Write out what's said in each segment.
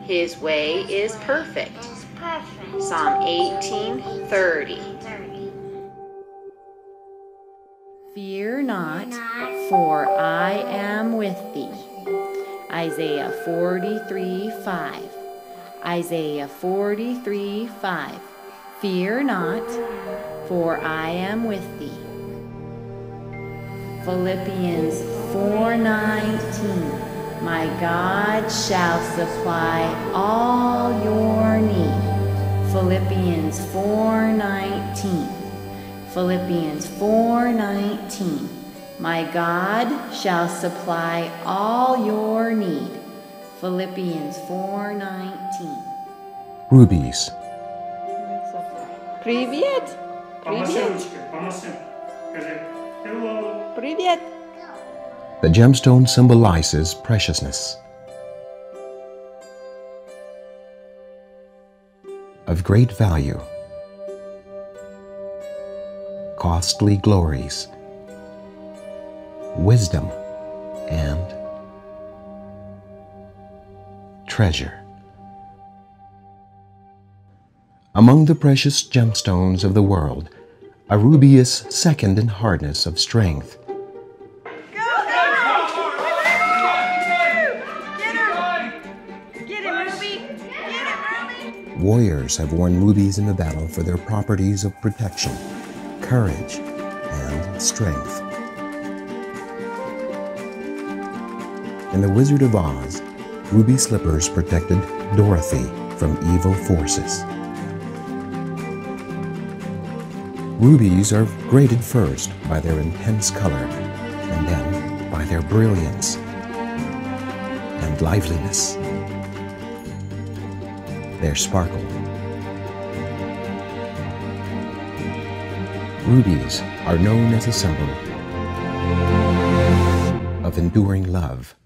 His way is perfect. Psalm 18:30. Fear not, for I am with thee. Isaiah 43:5. Isaiah 43:5. Fear not, for I am with thee. Philippians 4:19. My God shall supply all your need. Philippians 4:19. Philippians 4:19. My God shall supply all your need. Philippians 4:19. Rubies. Привет! Привет! Привет! The gemstone symbolizes preciousness, of great value, costly glories, wisdom, and treasure. Among the precious gemstones of the world, a ruby is second in hardness of strength. Warriors have worn rubies in the battle for their properties of protection, courage, and strength. In The Wizard of Oz, ruby slippers protected Dorothy from evil forces. Rubies are graded first by their intense color, and then by their brilliance and liveliness, their sparkle. Rubies are known as a symbol of enduring love.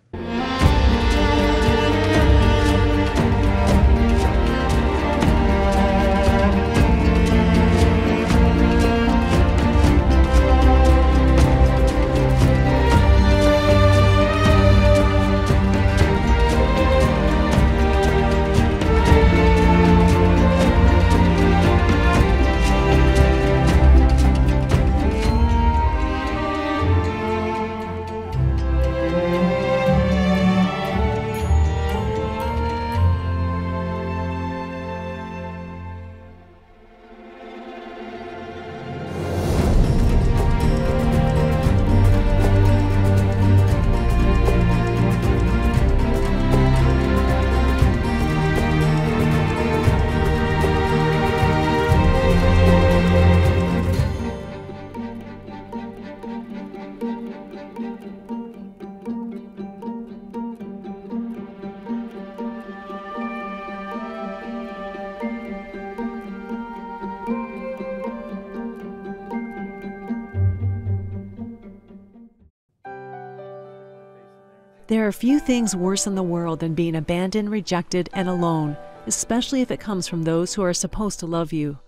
There are few things worse in the world than being abandoned, rejected, and alone, especially if it comes from those who are supposed to love you.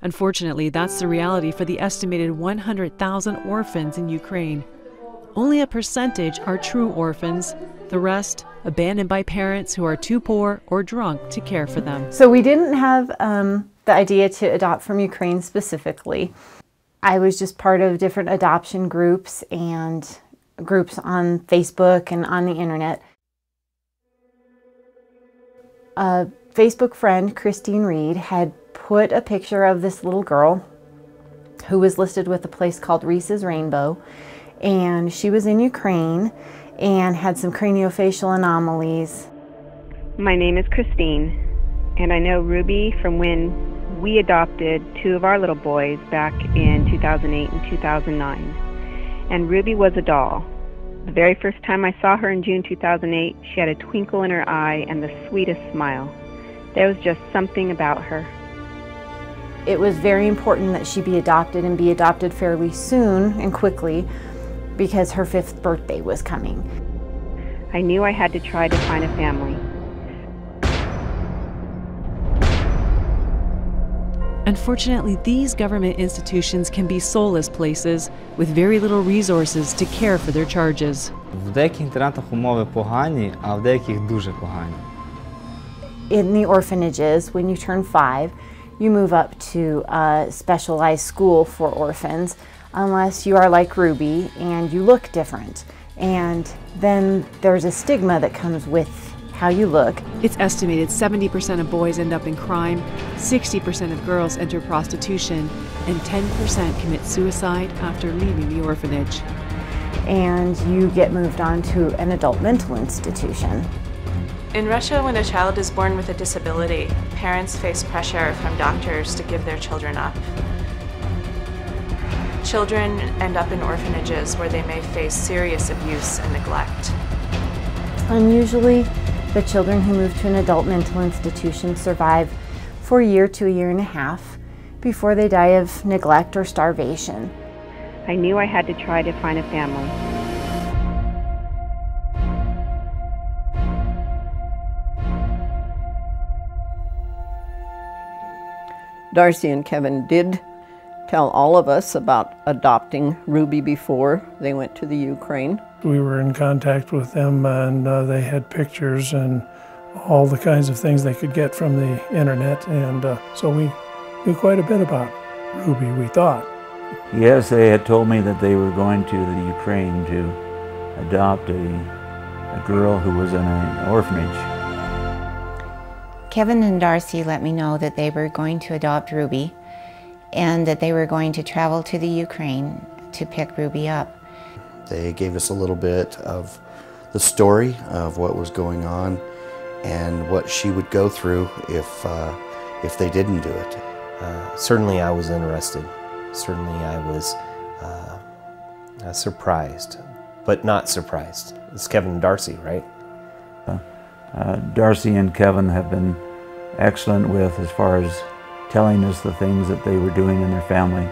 Unfortunately, that's the reality for the estimated 100,000 orphans in Ukraine. Only a percentage are true orphans, the rest abandoned by parents who are too poor or drunk to care for them. So we didn't have the idea to adopt from Ukraine specifically. I was just part of different adoption groups and groups on Facebook and on the internet. A Facebook friend, Christine Reed, had put a picture of this little girl who was listed with a place called Reese's Rainbow, and she was in Ukraine and had some craniofacial anomalies. My name is Christine, and I know Ruby from when we adopted two of our little boys back in 2008 and 2009. And Ruby was a doll. The very first time I saw her in June 2008, she had a twinkle in her eye and the sweetest smile. There was just something about her. It was very important that she be adopted and be adopted fairly soon and quickly because her 5th birthday was coming. I knew I had to try to find a family. Unfortunately, these government institutions can be soulless places with very little resources to care for their charges. В деяких інтернатах умови погані, а в деяких дуже погані. in the orphanages, when you turn 5, you move up to a specialized school for orphans, unless you are like Ruby and you look different. And then there's a stigma that comes with how you look. It's estimated 70% of boys end up in crime, 60% of girls enter prostitution, and 10% commit suicide after leaving the orphanage. And you get moved on to an adult mental institution. In Russia, when a child is born with a disability, parents face pressure from doctors to give their children up. Children end up in orphanages where they may face serious abuse and neglect. Unusually, the children who move to an adult mental institution survive for a year to a year and a half before they die of neglect or starvation. I knew I had to try to find a family. Darcy and Kevin did tell all of us about adopting Ruby before they went to the Ukraine. We were in contact with them, and they had pictures and all the kinds of things they could get from the internet, and so we knew quite a bit about Ruby, we thought. Yes, they had told me that they were going to the Ukraine to adopt a girl who was in an orphanage. Kevin and Darcy let me know that they were going to adopt Ruby and that they were going to travel to the Ukraine to pick Ruby up. They gave us a little bit of the story of what was going on and what she would go through if they didn't do it. Certainly I was interested. Certainly I was surprised, but not surprised. It's Kevin and Darcy, right? Darcy and Kevin have been excellent with as far as telling us the things that they were doing in their family.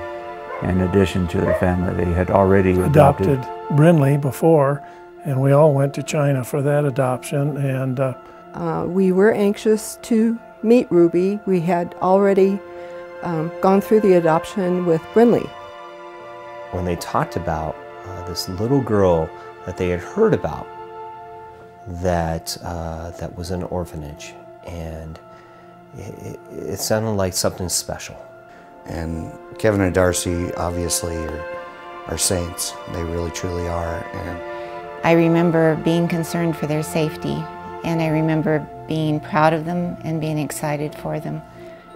In addition to their family, they had already adopted Brindley before, and we all went to China for that adoption. And we were anxious to meet Ruby. We had already gone through the adoption with Brindley. When they talked about this little girl that they had heard about that was in an orphanage, and it sounded like something special. And Kevin and Darcy obviously are saints. They really truly are. And I remember being concerned for their safety, and I remember being proud of them and being excited for them.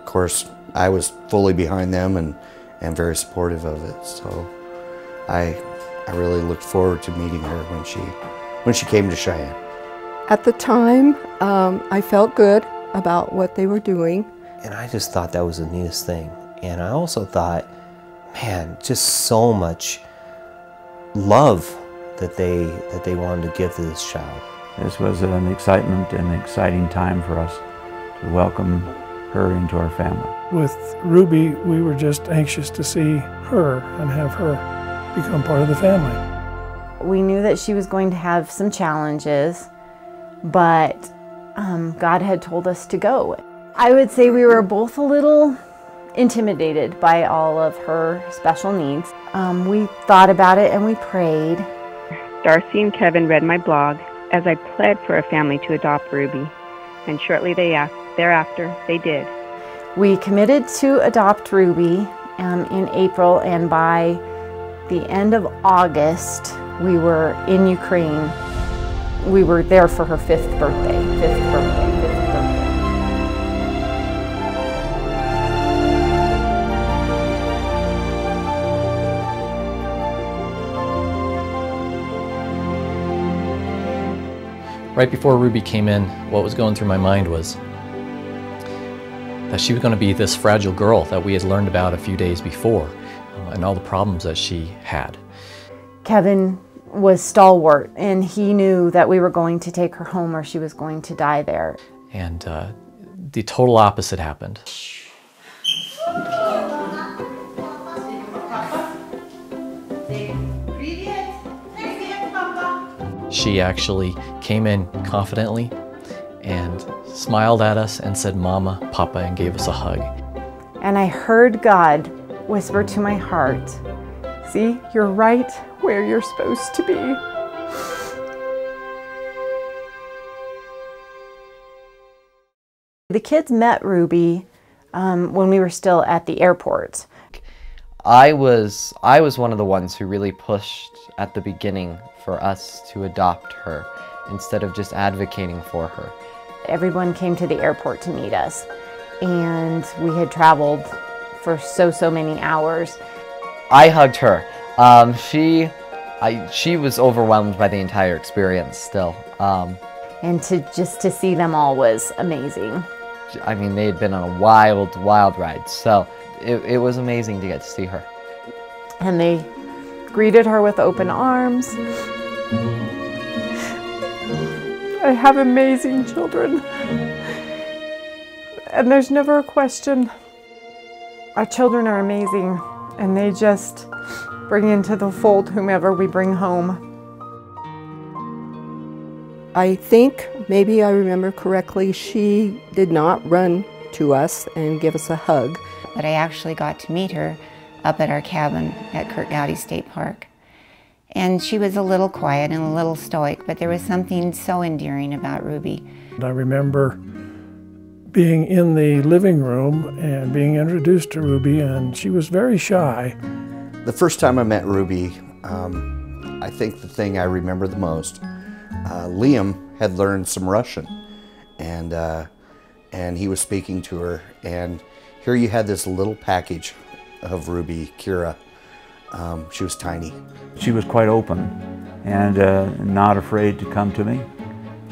of course, I was fully behind them and very supportive of it. So I really looked forward to meeting her when she came to Cheyenne. At the time, I felt good about what they were doing. And I just thought that was the neatest thing. And I also thought, man, just so much love that they wanted to give to this child. This was an excitement and exciting time for us to welcome her into our family. With Ruby, we were just anxious to see her and have her become part of the family. We knew that she was going to have some challenges, but God had told us to go. I would say we were both a little intimidated by all of her special needs. We thought about it and we prayed. Darcy and Kevin read my blog as I pled for a family to adopt Ruby, and shortly thereafter they did. We committed to adopt Ruby in April, and by the end of August we were in Ukraine. We were there for her fifth birthday. Right before Ruby came in, what was going through my mind was that she was going to be this fragile girl that we had learned about a few days before, and all the problems that she had. Kevin was stalwart, and he knew that we were going to take her home or she was going to die there. And the total opposite happened. She actually came in confidently and smiled at us and said, "Mama, Papa," and gave us a hug. And I heard God whisper to my heart, "See, you're right where you're supposed to be." The kids met Ruby when we were still at the airport. I was one of the ones who really pushed at the beginning for us to adopt her instead of just advocating for her. Everyone came to the airport to meet us, and we had traveled for so many hours. I hugged her. She was overwhelmed by the entire experience still. And just to see them all was amazing. I mean, they had been on a wild ride, so it was amazing to get to see her. And they greeted her with open arms. I have amazing children, and there's never a question. Our children are amazing, and they just bring into the fold whomever we bring home. I think, maybe I remember correctly, she did not run to us and give us a hug. But I actually got to meet her up at our cabin at Kurt Gowdy State Park. And she was a little quiet and a little stoic, but there was something so endearing about Ruby. I remember being in the living room and being introduced to Ruby, and she was very shy. The first time I met Ruby, I think the thing I remember the most, Liam had learned some Russian, and he was speaking to her, and here you had this little package of Ruby, Kira. She was tiny. She was quite open and not afraid to come to me,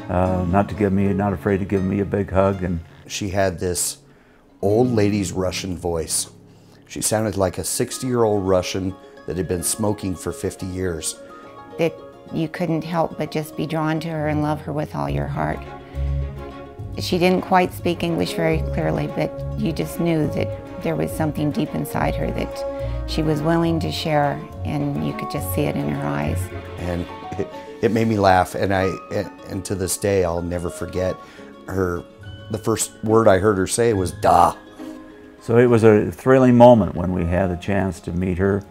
not afraid to give me a big hug. And she had this old lady's Russian voice. She sounded like a 60-year-old Russian that had been smoking for 50 years. That you couldn't help but just be drawn to her and love her with all your heart. She didn't quite speak English very clearly, but you just knew that there was something deep inside her that she was willing to share, and you could just see it in her eyes. And it made me laugh, and to this day I'll never forget the first word I heard her say was "da." So it was a thrilling moment when we had the chance to meet her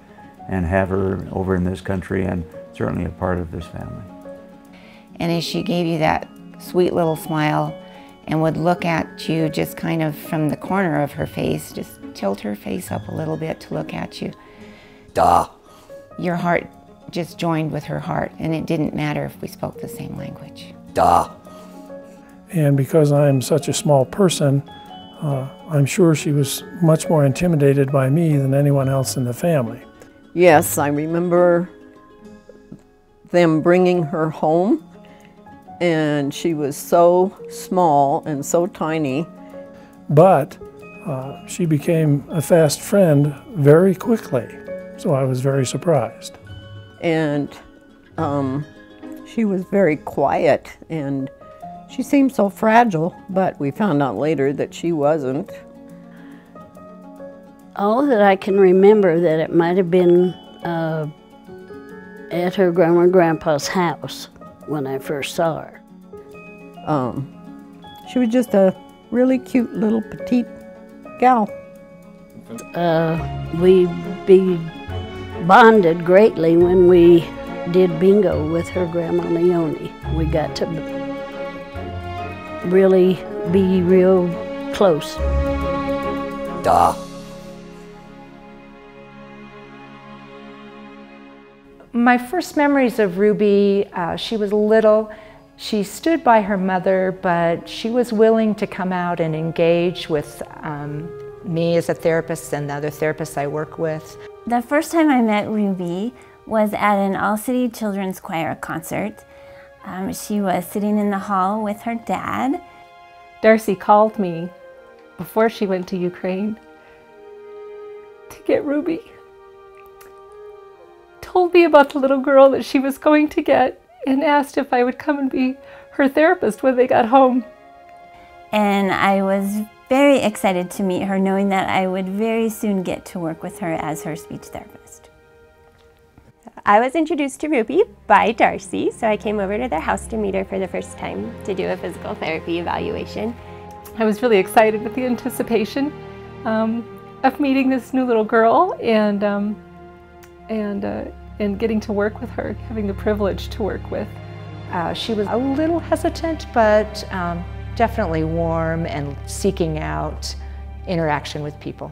and have her over in this country, and certainly a part of this family. And as she gave you that sweet little smile and would look at you just kind of from the corner of her face, just tilt her face up a little bit to look at you. Da. Your heart just joined with her heart, and it didn't matter if we spoke the same language. Da. And because I'm such a small person, I'm sure she was much more intimidated by me than anyone else in the family. Yes, I remember them bringing her home, and she was so small and so tiny. But she became a fast friend very quickly, so I was very surprised. And she was very quiet, and she seemed so fragile, but we found out later that she wasn't. All that I can remember, that it might have been at her grandma and grandpa's house when I first saw her. She was just a really cute little petite gal. We bonded greatly when we did bingo with her grandma Leonie. We got to really be real close. Da. My first memories of Ruby, she was little. She stood by her mother, but she was willing to come out and engage with me as a therapist and the other therapists I work with. The first time I met Ruby was at an all-city children's choir concert. She was sitting in the hall with her dad. Darcy called me before she went to Ukraine to get Ruby. Told me about the little girl that she was going to get and asked if I would come and be her therapist when they got home. And I was very excited to meet her, knowing that I would very soon get to work with her as her speech therapist. I was introduced to Ruby by Darcy, so I came over to their house to meet her for the first time to do a physical therapy evaluation. I was really excited with the anticipation of meeting this new little girl and getting to work with her, having the privilege to work with. She was a little hesitant, but definitely warm and seeking out interaction with people.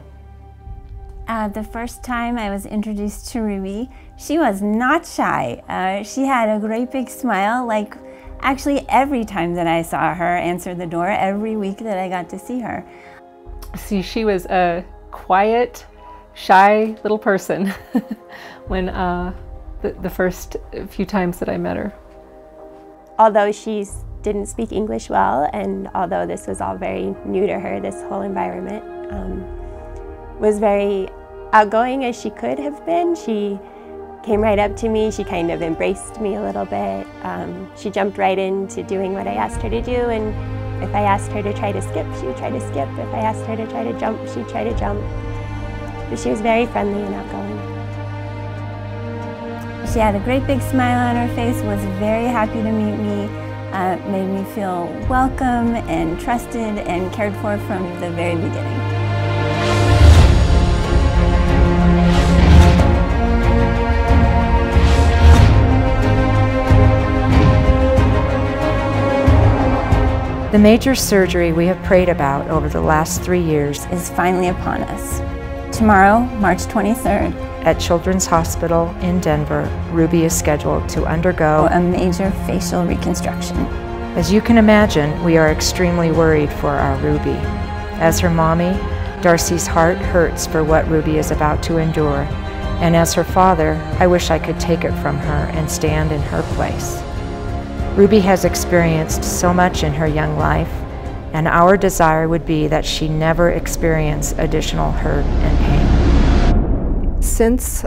The first time I was introduced to Ruby, she was not shy. She had a great big smile, like actually every time that I saw her answer the door, every week that I got to see her. See, she was a quiet, shy little person when the first few times that I met her. Although she didn't speak English well, and although this was all very new to her, this whole environment, was very outgoing as she could have been. She came right up to me, she kind of embraced me a little bit. She jumped right into doing what I asked her to do, and if I asked her to try to skip, she would try to skip. If I asked her to try to jump, she'd try to jump. But she was very friendly and outgoing. She had a great big smile on her face, was very happy to meet me, made me feel welcome and trusted and cared for from the very beginning. The major surgery we have prayed about over the last 3 years is finally upon us. Tomorrow, March 23rd, at Children's Hospital in Denver, Ruby is scheduled to undergo a major facial reconstruction. As you can imagine, we are extremely worried for our Ruby. As her mommy, Darcy's heart hurts for what Ruby is about to endure, and as her father, I wish I could take it from her and stand in her place. Ruby has experienced so much in her young life, and our desire would be that she never experience additional hurt and pain. Since,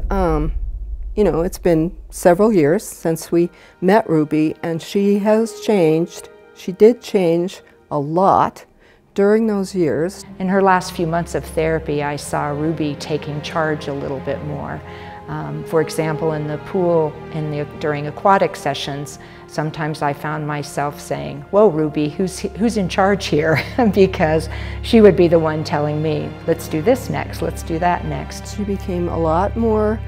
you know, it's been several years since we met Ruby, and she has changed. She did change a lot during those years. In her last few months of therapy, I saw Ruby taking charge a little bit more. For example, in the pool during aquatic sessions, sometimes I found myself saying, "Whoa, Ruby, who's in charge here?" Because she would be the one telling me, "Let's do this next, let's do that next." She became a lot more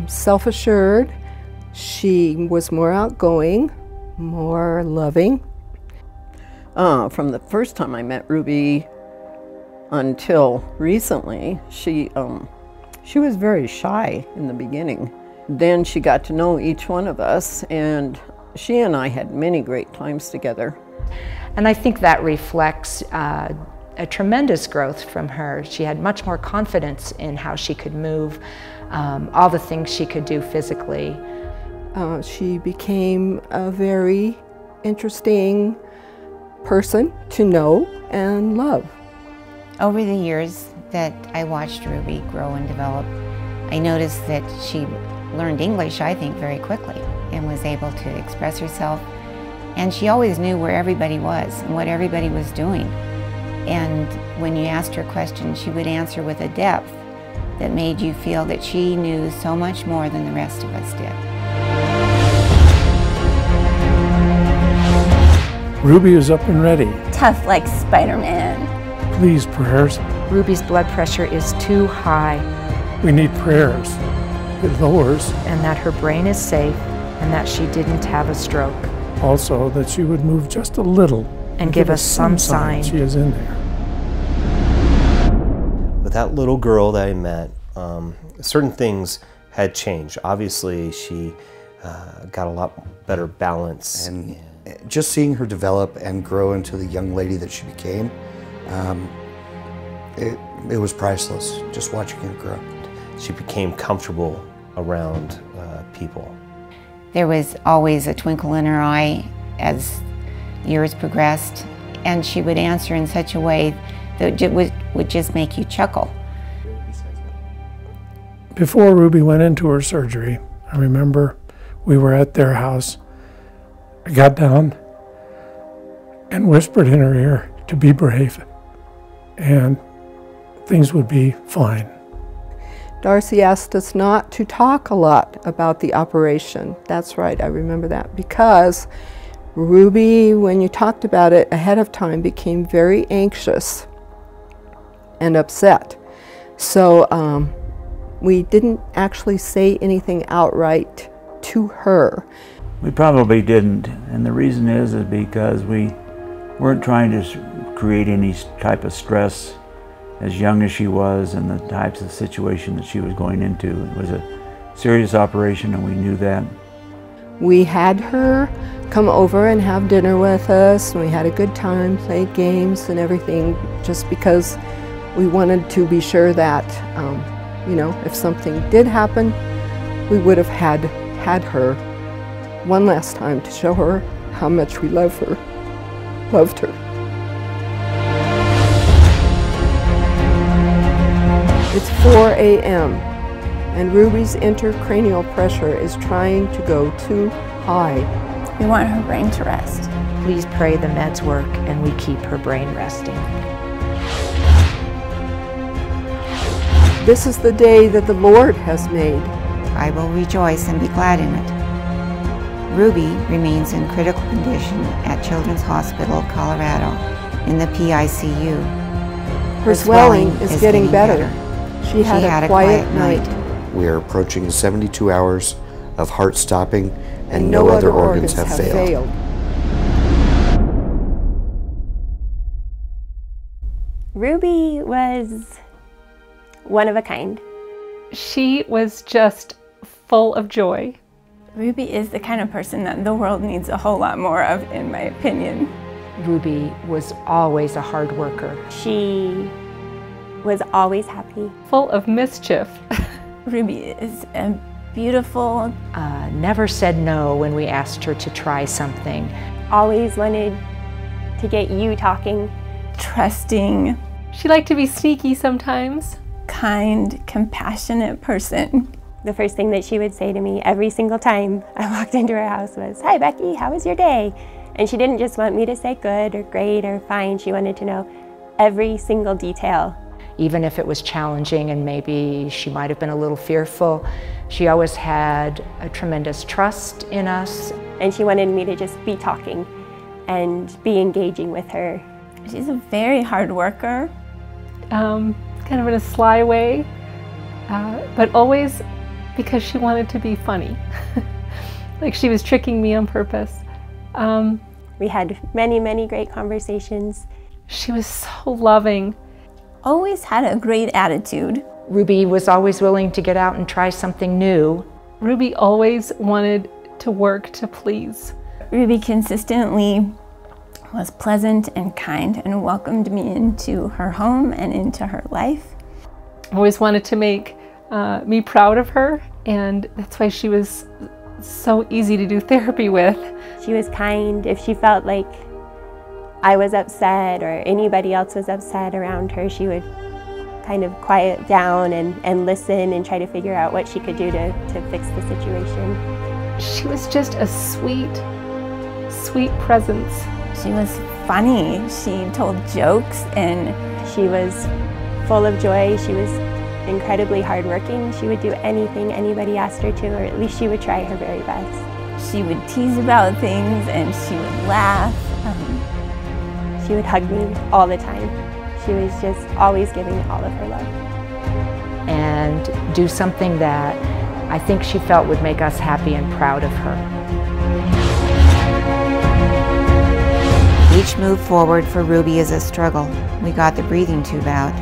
self-assured. She was more outgoing, more loving. From the first time I met Ruby until recently, she was very shy in the beginning. Then she got to know each one of us, and she and I had many great times together. And I think that reflects a tremendous growth from her. She had much more confidence in how she could move, all the things she could do physically. She became a very interesting person to know and love. Over the years that I watched Ruby grow and develop, I noticed that she learned English, I think, very quickly and was able to express herself. And she always knew where everybody was and what everybody was doing. And when you asked her questions, she would answer with a depth that made you feel that she knew so much more than the rest of us did. Ruby is up and ready. Tough like Spider-Man. Please, prayers. Ruby's blood pressure is too high. We need prayers. It lowers. And that her brain is safe and that she didn't have a stroke. Also, that she would move just a little and give us some sign she is in there. With that little girl that I met, certain things had changed. Obviously, she got a lot better balance. And just seeing her develop and grow into the young lady that she became, it was priceless, just watching her grow. She became comfortable around people. There was always a twinkle in her eye as years progressed, and she would answer in such a way that would just make you chuckle. Before Ruby went into her surgery, I remember we were at their house. I got down and whispered in her ear to be brave, and things would be fine. Darcy asked us not to talk a lot about the operation. That's right, I remember that, because Ruby, when you talked about it ahead of time, became very anxious and upset. So we didn't actually say anything outright to her. We probably didn't, and the reason is because we weren't trying to create any type of stress as young as she was and the types of situation that she was going into. It was a serious operation and we knew that. We had her come over and have dinner with us, and we had a good time, played games and everything, just because we wanted to be sure that, you know, if something did happen, we would have had her one last time to show her how much we loved her. It's 4 a.m. and Ruby's intracranial pressure is trying to go too high. We want her brain to rest. Please pray the meds work and we keep her brain resting. This is the day that the Lord has made. I will rejoice and be glad in it. Ruby remains in critical condition at Children's Hospital, Colorado, in the PICU. Her swelling is getting better. She had a quiet night. We are approaching 72 hours of heart stopping and no other organs have failed. Ruby was one of a kind. She was just full of joy. Ruby is the kind of person that the world needs a whole lot more of, in my opinion. Ruby was always a hard worker. She was always happy. Full of mischief. Ruby is a beautiful. Never said no when we asked her to try something. Always wanted to get you talking. Trusting. She liked to be sneaky sometimes. Kind, compassionate person. The first thing that she would say to me every single time I walked into her house was, "Hi Becky, how was your day?" And she didn't just want me to say good or great or fine. She wanted to know every single detail. Even if it was challenging and maybe she might have been a little fearful, she always had a tremendous trust in us. And she wanted me to just be talking and be engaging with her. She's a very hard worker. Kind of in a sly way, but always because she wanted to be funny. Like she was tricking me on purpose. We had many, many great conversations. She was so loving. Always had a great attitude. Ruby was always willing to get out and try something new. Ruby always wanted to work to please. Ruby consistently was pleasant and kind and welcomed me into her home and into her life. Always wanted to make me proud of her, and that's why she was so easy to do therapy with. She was kind. If she felt like I was upset or anybody else was upset around her, she would kind of quiet down and listen and try to figure out what she could do to fix the situation. She was just a sweet, sweet presence. She was funny. She told jokes and she was full of joy. She was incredibly hardworking. She would do anything anybody asked her to, or at least she would try her very best. She would tease about things and she would laugh. She would hug me all the time. She was just always giving all of her love. And do something that I think she felt would make us happy and proud of her. Each move forward for Ruby is a struggle. We got the breathing tube out.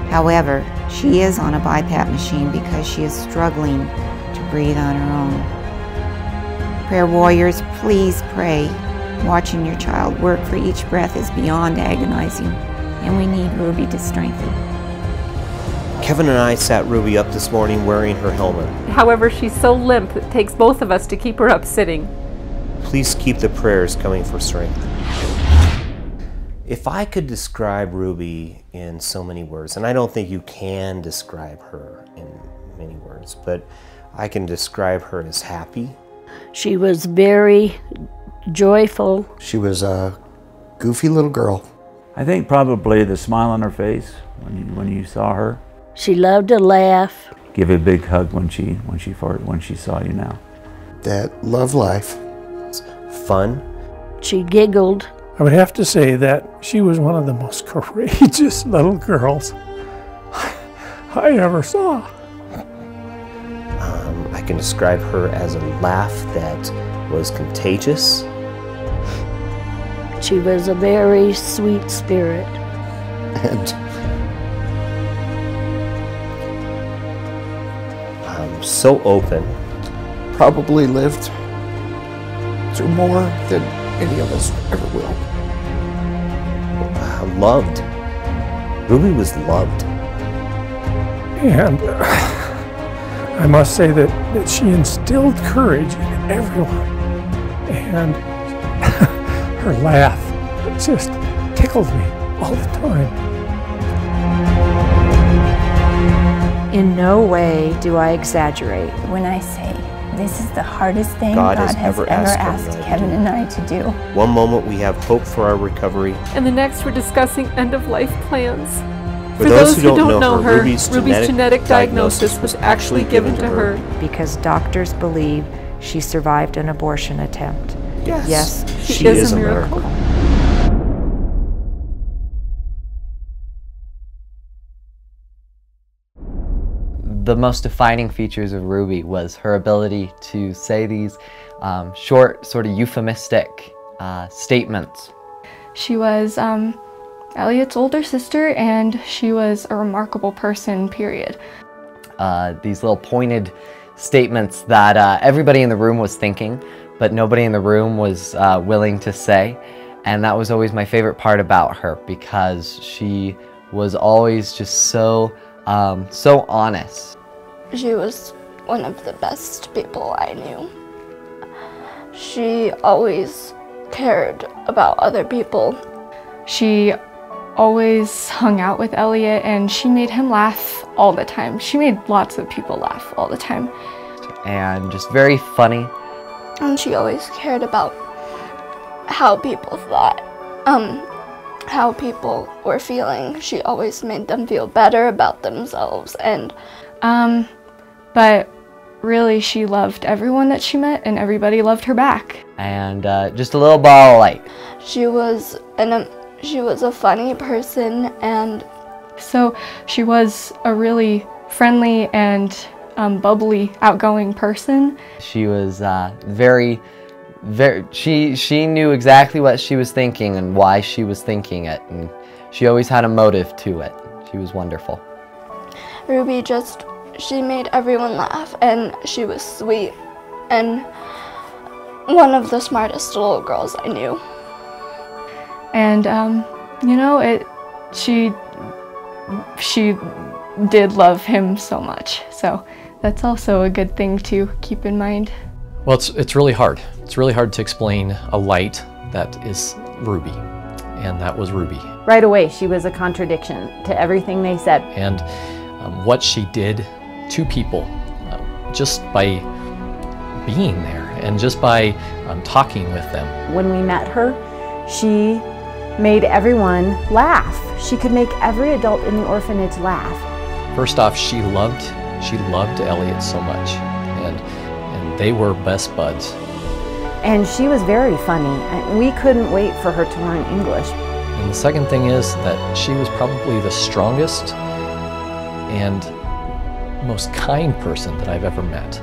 However, she is on a BiPAP machine because she is struggling to breathe on her own. Prayer warriors, please pray. Watching your child work for each breath is beyond agonizing, and we need Ruby to strengthen. Kevin and I sat Ruby up this morning wearing her helmet. However, she's so limp it takes both of us to keep her up sitting. Please keep the prayers coming for strength. If I could describe Ruby in so many words, and I don't think you can describe her in many words, but I can describe her as happy. She was very joyful. She was a goofy little girl. I think probably the smile on her face when you saw her. She loved to laugh. Give a big hug when she saw you now. That love life. Fun. She giggled. I would have to say that she was one of the most courageous little girls I ever saw. I can describe her as a laugh that was contagious. She was a very sweet spirit. And so open. Probably lived through more than any of us ever will. Loved. Ruby was loved. And I must say that she instilled courage in everyone. And her laugh just tickled me all the time. In no way do I exaggerate when I say this is the hardest thing God God has has ever ever asked asked Kevin and I to do. One moment we have hope for our recovery. And the next we're discussing end-of-life plans. For those who don't know her, Ruby's genetic diagnosis was actually given to her. Because doctors believe she survived an abortion attempt. Yes, she is a miracle. The most defining features of Ruby was her ability to say these short, sort of euphemistic statements. She was Elliot's older sister, and she was a remarkable person, period. These little pointed statements that everybody in the room was thinking, but nobody in the room was willing to say. And that was always my favorite part about her, because she was always just so honest. She was one of the best people I knew. She always cared about other people. She always hung out with Elliot, and she made him laugh all the time. She made lots of people laugh all the time. And just very funny. And she always cared about how people thought, how people were feeling. She always made them feel better about themselves. And but really, she loved everyone that she met, and everybody loved her back. And just a little ball of light. She was a funny person, and so she was a really friendly and bubbly, outgoing person. She was she knew exactly what she was thinking and why she was thinking it, and she always had a motive to it. She was wonderful. Ruby she made everyone laugh, and she was sweet, and one of the smartest little girls I knew. And you know, she did love him so much, so that's also a good thing to keep in mind. Well, it's really hard. It's really hard to explain a light that is Ruby, and that was Ruby. Right away, she was a contradiction to everything they said. And what she did to people just by being there and just by talking with them. When we met her, she made everyone laugh. She could make every adult in the orphanage laugh. First off, she loved Elliot so much, and they were best buds. And she was very funny. We couldn't wait for her to learn English. And the second thing is that she was probably the strongest and most kind person that I've ever met.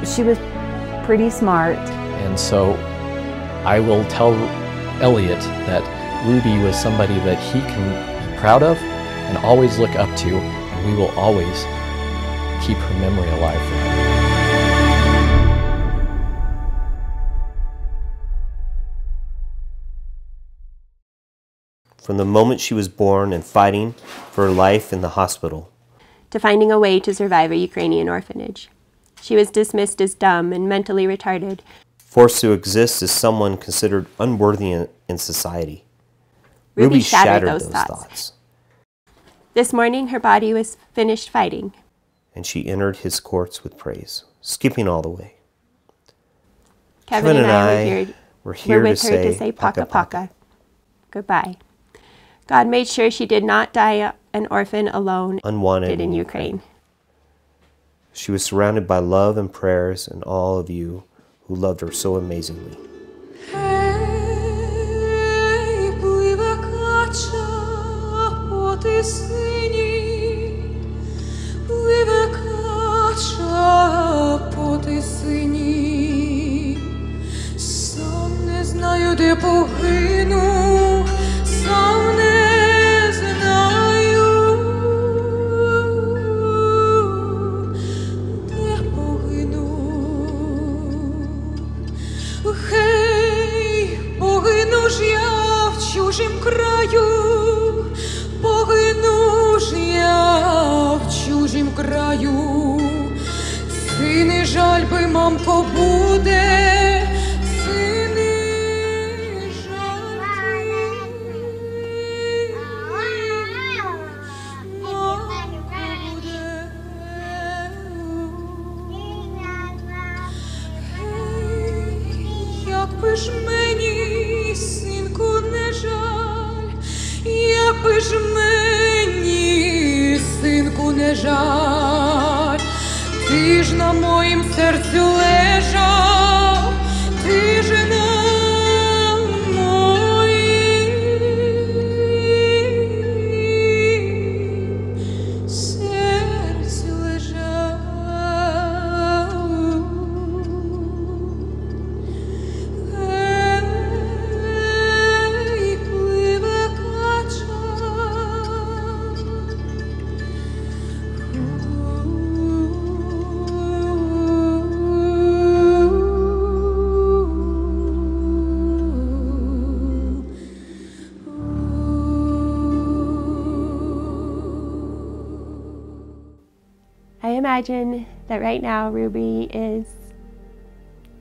She was pretty smart. And so I will tell Elliot that Ruby was somebody that he can be proud of and always look up to, and we will always keep her memory alive for him. From the moment she was born and fighting for her life in the hospital, to finding a way to survive a Ukrainian orphanage. She was dismissed as dumb and mentally retarded. Forced to exist as someone considered unworthy in society. Ruby shattered those thoughts. This morning, her body was finished fighting. And she entered his courts with praise, skipping all the way. Kevin and I were here to say Paka Paka. Goodbye. God made sure she did not die an orphan alone, unwanted in Ukraine. She was surrounded by love and prayers and all of you who loved her so amazingly. Сон не знаю де погину, сам не знаю, де погину. Гей, погину ж я в чужім краю, погину ж я в чужім краю. Сини, жаль би, мамко, буде, сини, жаль би, мамко, буде. Якби ж мені, синку, не жаль, якби ж мені, синку, не жаль, ти ж на моїм серцю лежав, ти ж на моїм серцю лежав. Ей, пливе кача, I imagine that right now Ruby is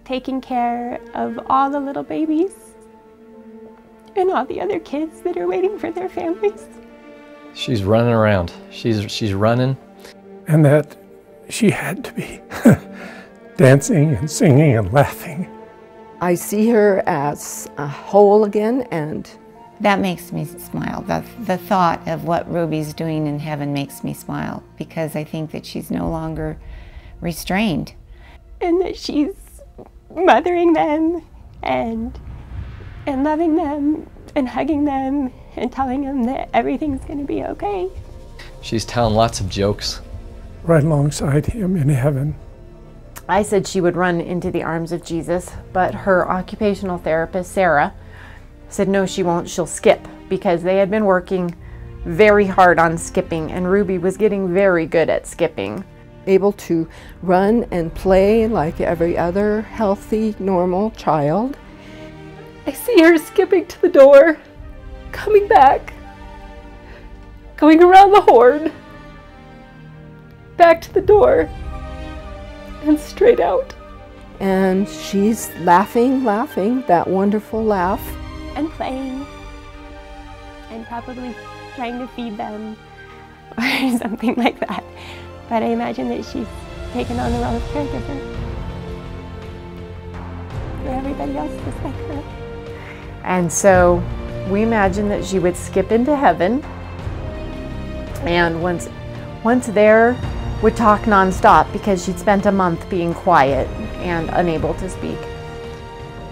taking care of all the little babies and all the other kids that are waiting for their families. She's running around. She's running. And that she had to be dancing and singing and laughing. I see her as a whole again, and that makes me smile. The thought of what Ruby's doing in heaven makes me smile, because I think that she's no longer restrained. And that she's mothering them and loving them and hugging them and telling them that everything's going to be okay. She's telling lots of jokes. Right alongside him in heaven. I said she would run into the arms of Jesus, but her occupational therapist, Sarah, said no, she won't, she'll skip, because they had been working very hard on skipping, and Ruby was getting very good at skipping. Able to run and play like every other healthy, normal child. I see her skipping to the door, coming back, going around the horn, back to the door, and straight out. And she's laughing, that wonderful laugh. And playing and probably trying to feed them or something like that. But I imagine that she's taken on the role of caregiver for everybody else just like her. And so we imagine that she would skip into heaven, and once there would talk nonstop because she'd spent a month being quiet and unable to speak.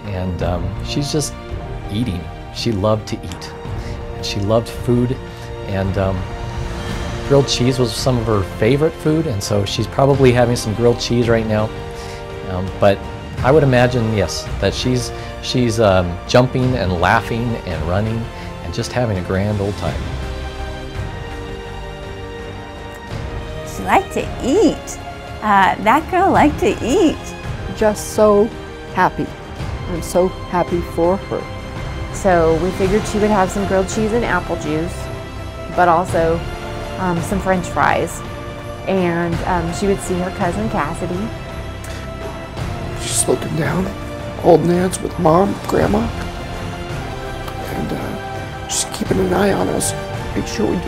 And she's just eating. She loved to eat. And she loved food, and grilled cheese was some of her favorite food, and so she's probably having some grilled cheese right now. But I would imagine, yes, that she's jumping and laughing and running and just having a grand old time. She liked to eat. That girl liked to eat. Just so happy. I'm so happy for her. So we figured she would have some grilled cheese and apple juice, but also some French fries. And she would see her cousin Cassidy. Just looking down, holding hands with Mom, Grandma, and just keeping an eye on us, make sure we're